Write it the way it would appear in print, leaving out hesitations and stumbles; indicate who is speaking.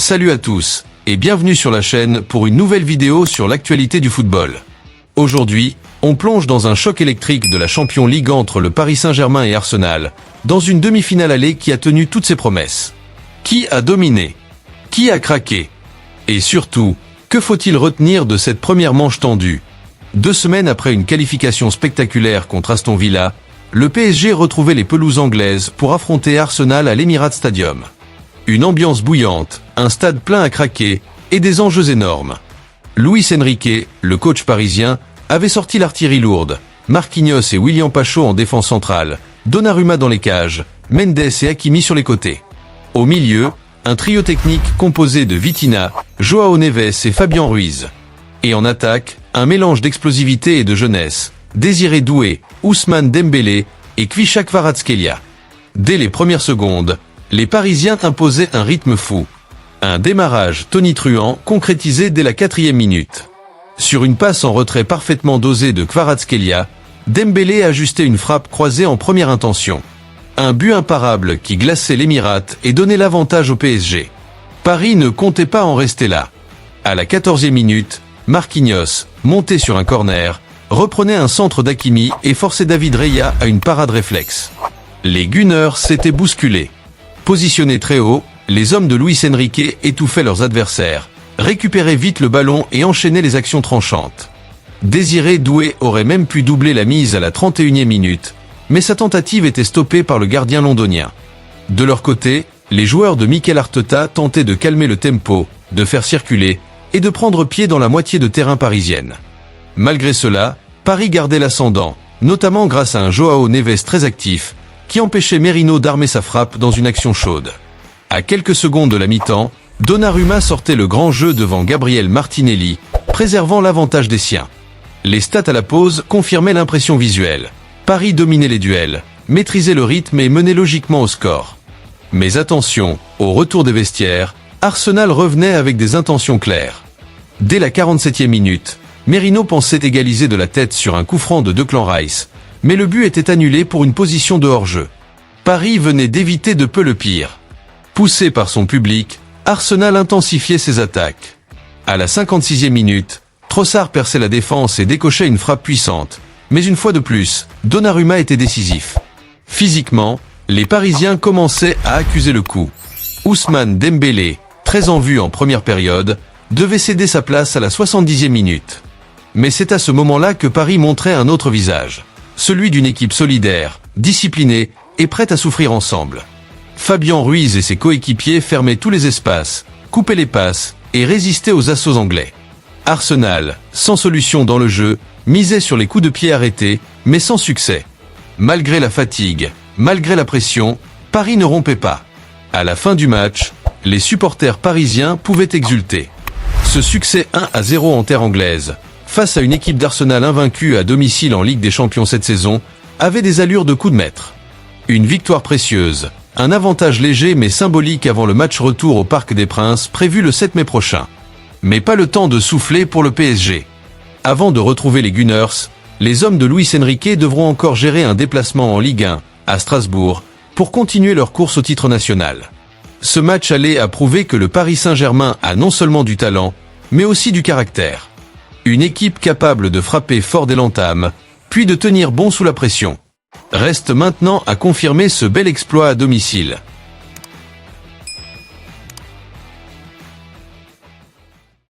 Speaker 1: Salut à tous, et bienvenue sur la chaîne pour une nouvelle vidéo sur l'actualité du football. Aujourd'hui, on plonge dans un choc électrique de la Champions League entre le Paris Saint-Germain et Arsenal, dans une demi-finale allée qui a tenu toutes ses promesses. Qui a dominé? Qui a craqué? Et surtout, que faut-il retenir de cette première manche tendue? 2 semaines après une qualification spectaculaire contre Aston Villa, le PSG retrouvait les pelouses anglaises pour affronter Arsenal à l'Emirates Stadium. Une ambiance bouillante, un stade plein à craquer et des enjeux énormes. Luis Enrique, le coach parisien, avait sorti l'artillerie lourde, Marquinhos et William Pacho en défense centrale, Donnarumma dans les cages, Mendes et Hakimi sur les côtés. Au milieu, un trio technique composé de Vitinha, Joao Neves et Fabian Ruiz. Et en attaque, un mélange d'explosivité et de jeunesse, Désiré Doué, Ousmane Dembélé et Kvichak Kvaratskhelia. Dès les premières secondes, les Parisiens imposaient un rythme fou. Un démarrage tonitruant concrétisé dès la 4e minute. Sur une passe en retrait parfaitement dosée de Kvaratskhelia, Dembélé ajustait une frappe croisée en première intention. Un but imparable qui glaçait l'Émirate et donnait l'avantage au PSG. Paris ne comptait pas en rester là. À la 14e minute, Marquinhos, monté sur un corner, reprenait un centre d'Hakimi et forçait David Raya à une parade réflexe. Les Gunners s'étaient bousculés. Positionnés très haut, les hommes de Luis Enrique étouffaient leurs adversaires, récupéraient vite le ballon et enchaînaient les actions tranchantes. Désiré Doué aurait même pu doubler la mise à la 31e minute, mais sa tentative était stoppée par le gardien londonien. De leur côté, les joueurs de Mikel Arteta tentaient de calmer le tempo, de faire circuler et de prendre pied dans la moitié de terrain parisienne. Malgré cela, Paris gardait l'ascendant, notamment grâce à un Joao Neves très actif, qui empêchait Merino d'armer sa frappe dans une action chaude. À quelques secondes de la mi-temps, Donnarumma sortait le grand jeu devant Gabriel Martinelli, préservant l'avantage des siens. Les stats à la pause confirmaient l'impression visuelle. Paris dominait les duels, maîtrisait le rythme et menait logiquement au score. Mais attention, au retour des vestiaires, Arsenal revenait avec des intentions claires. Dès la 47e minute, Merino pensait égaliser de la tête sur un coup franc de Declan Rice, mais le but était annulé pour une position de hors-jeu. Paris venait d'éviter de peu le pire. Poussé par son public, Arsenal intensifiait ses attaques. À la 56e minute, Trossard perçait la défense et décochait une frappe puissante. Mais une fois de plus, Donnarumma était décisif. Physiquement, les Parisiens commençaient à accuser le coup. Ousmane Dembélé, très en vue en première période, devait céder sa place à la 70e minute. Mais c'est à ce moment-là que Paris montrait un autre visage. Celui d'une équipe solidaire, disciplinée et prête à souffrir ensemble. Fabian Ruiz et ses coéquipiers fermaient tous les espaces, coupaient les passes et résistaient aux assauts anglais. Arsenal, sans solution dans le jeu, misait sur les coups de pied arrêtés, mais sans succès. Malgré la fatigue, malgré la pression, Paris ne rompait pas. À la fin du match, les supporters parisiens pouvaient exulter. Ce succès 1-0 en terre anglaise, face à une équipe d'Arsenal invaincue à domicile en Ligue des Champions cette saison, avait des allures de coup de maître. Une victoire précieuse, un avantage léger mais symbolique avant le match retour au Parc des Princes prévu le 7 mai prochain. Mais pas le temps de souffler pour le PSG. Avant de retrouver les Gunners, les hommes de Luis Enrique devront encore gérer un déplacement en Ligue 1, à Strasbourg, pour continuer leur course au titre national. Ce match aller a prouvé que le Paris Saint-Germain a non seulement du talent, mais aussi du caractère. Une équipe capable de frapper fort dès l'entame, puis de tenir bon sous la pression. Reste maintenant à confirmer ce bel exploit à domicile.